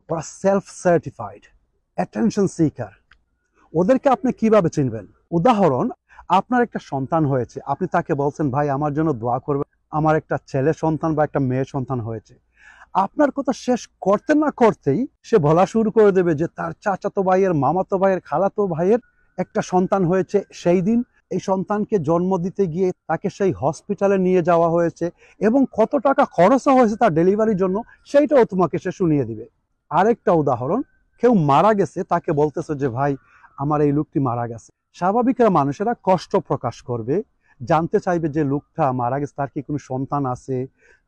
ওরা self certified, attention seeker. ওদেরকে আপনি কিভাবে চিনবেন? উদাহরণ, আপনার একটা সন্তান হয়েছে, আপনি তাকে বলছেন ভাই আমার জন্য দোয়া করবে, আমার একটা ছেলে সন্তান বা একটা মেয়ে সন্তান হয়েছে। আপনার কথা শেষ করতে না করতেই সে বলা শুরু করে দেবে যে তার চাচাতো ভাইয়ের, মামাতো ভাইয়ের, খালাতো ভাইয়ের একটা সন্তান হয়েছে, সেই দিন এই সন্তানকে জন্ম দিতে গিয়ে তাকে সেই হসপিটালে নিয়ে যাওয়া হয়েছে এবং কত টাকা খরচও হয়েছে তার ডেলিভারির জন্য, সেইটাও তোমাকে সে শুনিয়ে দিবে। আরেকটা উদাহরণ, কেউ মারা গেছে, তাকে বলতেছে যে ভাই আমার এই লোকটি মারা গেছে। স্বাভাবিকরা মানুষেরা কষ্ট প্রকাশ করবে, জানতে চাইবে যে লোকটা মারা গেছে তার কি কোনো সন্তান আছে,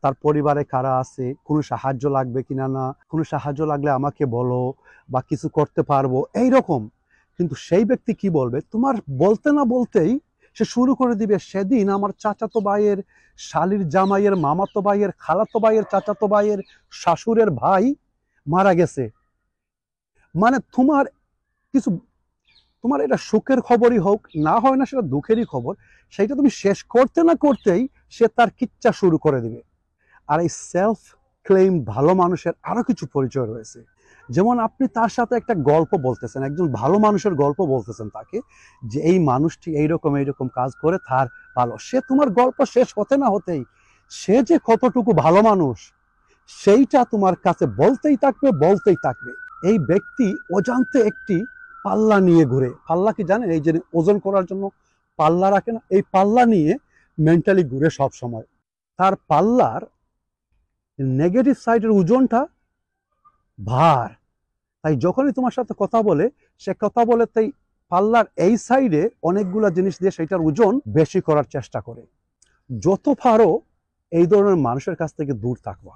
তার পরিবারে কারা আছে, কোনো সাহায্য লাগবে কিনা, না কোনো সাহায্য লাগলে আমাকে বলো বা কিছু করতে পারবো, এইরকম। কিন্তু সেই ব্যক্তি কি বলবে? তোমার বলতে না বলতেই সে শুরু করে দিবে সেদিন আমার চাচাতো ভাইয়ের, শালির জামাইয়ের, মামাতো ভাইয়ের, খালাতো ভাইয়ের, চাচাতো ভাইয়ের, শাশুড়ের ভাই মারা গেছে। মানে তোমার কিছু, তোমার এটা সুখের খবরই হোক না হয় না সেটা দুঃখেরই খবর, সেইটা তুমি শেষ করতে না করতেই সে তার কিচ্ছা শুরু করে দিবে। আর এই সেলফ ক্লেম ভালো মানুষের আরো কিছু পরিচয় রয়েছে। যেমন আপনি তার সাথে একটা গল্প বলতেছেন, একজন ভালো মানুষের গল্প বলতেছেন তাকে, যে এই মানুষটি এইরকম এইরকম কাজ করে তার ভালো। সে তোমার গল্প শেষ হতে না হতেই সে যে কতটুকু ভালো মানুষ সেইটা তোমার কাছে বলতেই থাকবে, বলতেই থাকবে। এই ব্যক্তি অজান্তে একটি পাল্লা নিয়ে ঘুরে। পাল্লা কি জানেন? এই যে ওজন করার জন্য পাল্লা রাখে না, এই পাল্লা নিয়ে মেন্টালি ঘুরে সব সময়। তার পাল্লার নেগেটিভ সাইডের ওজনটা ভার। তাই যখনই তোমার সাথে কথা বলে, সে কথা বলে তাই পাল্লার এই সাইডে অনেকগুলা জিনিস দিয়ে সেটার ওজন বেশি করার চেষ্টা করে। যত পারো এই ধরনের মানুষের কাছ থেকে দূর থাকবা।